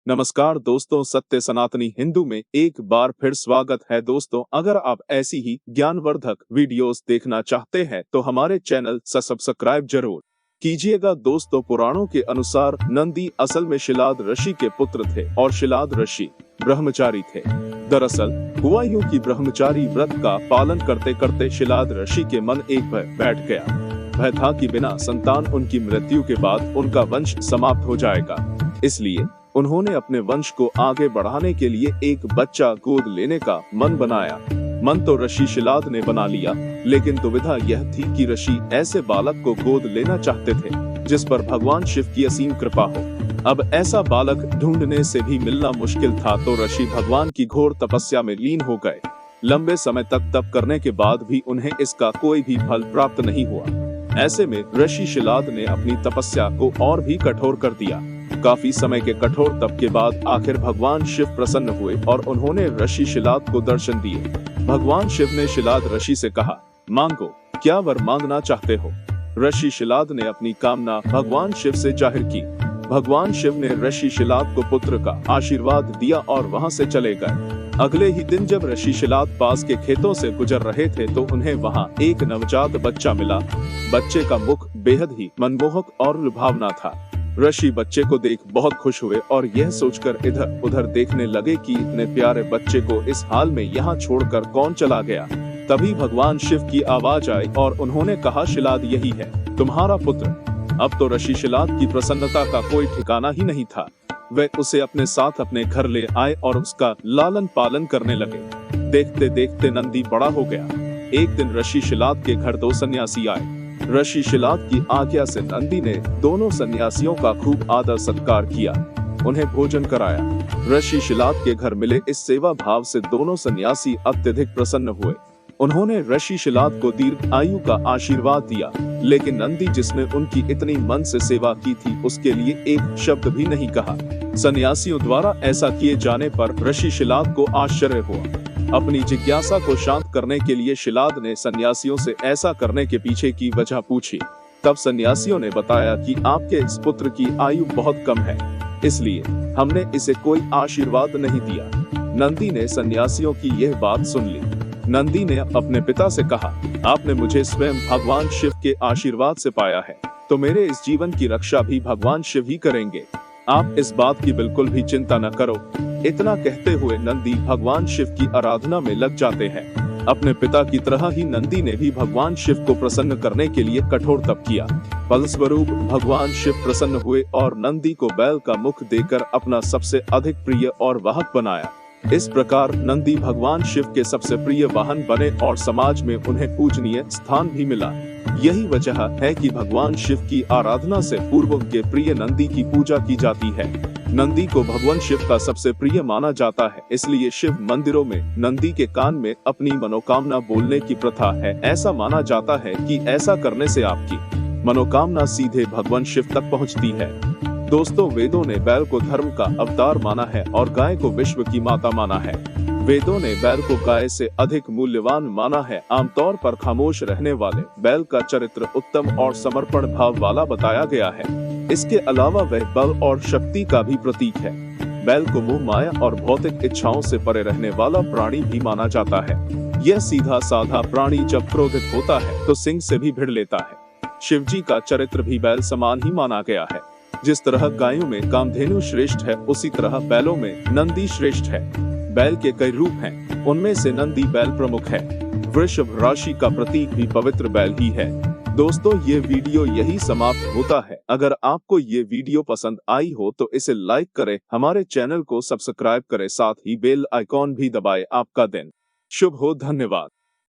नमस्कार दोस्तों, सत्य सनातनी हिंदू में एक बार फिर स्वागत है। दोस्तों, अगर आप ऐसी ही ज्ञानवर्धक वीडियोस देखना चाहते हैं तो हमारे चैनल से सब्सक्राइब जरूर कीजिएगा। दोस्तों, पुराणों के अनुसार नंदी असल में शिलाद ऋषि के पुत्र थे और शिलाद ऋषि ब्रह्मचारी थे। दरअसल हुआ यूं कि ब्रह्मचारी व्रत का पालन करते करते शिलाद ऋषि के मन एक भय बैठ गया। भय था कि बिना संतान उनकी मृत्यु के बाद उनका वंश समाप्त हो जाएगा। इसलिए उन्होंने अपने वंश को आगे बढ़ाने के लिए एक बच्चा गोद लेने का मन बनाया। मन तो ऋषि शिलाद ने बना लिया, लेकिन दुविधा यह थी कि ऋषि ऐसे बालक को गोद लेना चाहते थे जिस पर भगवान शिव की असीम कृपा हो। अब ऐसा बालक ढूंढने से भी मिलना मुश्किल था, तो ऋषि भगवान की घोर तपस्या में लीन हो गए। लंबे समय तक तप करने के बाद भी उन्हें इसका कोई भी फल प्राप्त नहीं हुआ। ऐसे में ऋषि शिलाद ने अपनी तपस्या को और भी कठोर कर दिया। काफी समय के कठोर तप के बाद आखिर भगवान शिव प्रसन्न हुए और उन्होंने ऋषि शिलाद को दर्शन दिए। भगवान शिव ने शिलाद ऋषि से कहा, मांगो, क्या वर मांगना चाहते हो। ऋषि शिलाद ने अपनी कामना भगवान शिव से जाहिर की। भगवान शिव ने ऋषि शिलाद को पुत्र का आशीर्वाद दिया और वहां से चले गए। अगले ही दिन जब ऋषि शिलाद पास के खेतों से गुजर रहे थे तो उन्हें वहां एक नवजात बच्चा मिला। बच्चे का मुख बेहद ही मनमोहक और लुभावना था। ऋषि बच्चे को देख बहुत खुश हुए और यह सोचकर इधर उधर देखने लगे कि इतने प्यारे बच्चे को इस हाल में यहाँ छोड़कर कौन चला गया। तभी भगवान शिव की आवाज आई और उन्होंने कहा, शिलाद यही है तुम्हारा पुत्र। अब तो ऋषि शिलाद की प्रसन्नता का कोई ठिकाना ही नहीं था। वे उसे अपने साथ अपने घर ले आए और उसका लालन पालन करने लगे। देखते देखते नंदी बड़ा हो गया। एक दिन ऋषि शिलाद के घर 2 सन्यासी आए। ऋषि शिलाद की आज्ञा से नंदी ने दोनों सन्यासियों का खूब आदर सत्कार किया, उन्हें भोजन कराया। ऋषि शिलाद के घर मिले इस सेवा भाव से दोनों सन्यासी अत्यधिक प्रसन्न हुए। उन्होंने ऋषि शिलाद को दीर्घ आयु का आशीर्वाद दिया, लेकिन नंदी जिसने उनकी इतनी मन से सेवा की थी उसके लिए एक शब्द भी नहीं कहा। सन्यासियों द्वारा ऐसा किए जाने पर ऋषि शिलाद को आश्चर्य हुआ। अपनी जिज्ञासा को शांत करने के लिए शिलाद ने सन्यासियों से ऐसा करने के पीछे की वजह पूछी। तब सन्यासियों ने बताया कि आपके इस पुत्र की आयु बहुत कम है, इसलिए हमने इसे कोई आशीर्वाद नहीं दिया। नंदी ने सन्यासियों की यह बात सुन ली। नंदी ने अपने पिता से कहा, आपने मुझे स्वयं भगवान शिव के आशीर्वाद से पाया है, तो मेरे इस जीवन की रक्षा भी भगवान शिव ही करेंगे। आप इस बात की बिल्कुल भी चिंता न करो। इतना कहते हुए नंदी भगवान शिव की आराधना में लग जाते हैं। अपने पिता की तरह ही नंदी ने भी भगवान शिव को प्रसन्न करने के लिए कठोर तप किया। फलस्वरूप भगवान शिव प्रसन्न हुए और नंदी को बैल का मुख देकर अपना सबसे अधिक प्रिय और वाहक बनाया। इस प्रकार नंदी भगवान शिव के सबसे प्रिय वाहन बने और समाज में उन्हें पूजनीय स्थान भी मिला। यही वजह है कि भगवान शिव की आराधना से पूर्व के प्रिय नंदी की पूजा की जाती है। नंदी को भगवान शिव का सबसे प्रिय माना जाता है, इसलिए शिव मंदिरों में नंदी के कान में अपनी मनोकामना बोलने की प्रथा है। ऐसा माना जाता है कि ऐसा करने से आपकी मनोकामना सीधे भगवान शिव तक पहुंचती है। दोस्तों, वेदों ने बैल को धर्म का अवतार माना है और गाय को विश्व की माता माना है। वेदों ने बैल को गाय से अधिक मूल्यवान माना है। आमतौर पर खामोश रहने वाले बैल का चरित्र उत्तम और समर्पण भाव वाला बताया गया है। इसके अलावा वह बल और शक्ति का भी प्रतीक है। बैल को मोह माया और भौतिक इच्छाओं से परे रहने वाला प्राणी भी माना जाता है। यह सीधा साधा प्राणी जब क्रोधित होता है तो सिंह से भी भिड़ लेता है। शिवजी का चरित्र भी बैल समान ही माना गया है। जिस तरह गायों में कामधेनु श्रेष्ठ है, उसी तरह बैलों में नंदी श्रेष्ठ है। बैल के कई रूप हैं, उनमें से नंदी बैल प्रमुख है। वृषभ राशि का प्रतीक भी पवित्र बैल ही है। दोस्तों, ये वीडियो यही समाप्त होता है। अगर आपको ये वीडियो पसंद आई हो तो इसे लाइक करें, हमारे चैनल को सब्सक्राइब करें, साथ ही बेल आइकॉन भी दबाएं। आपका दिन शुभ हो। धन्यवाद।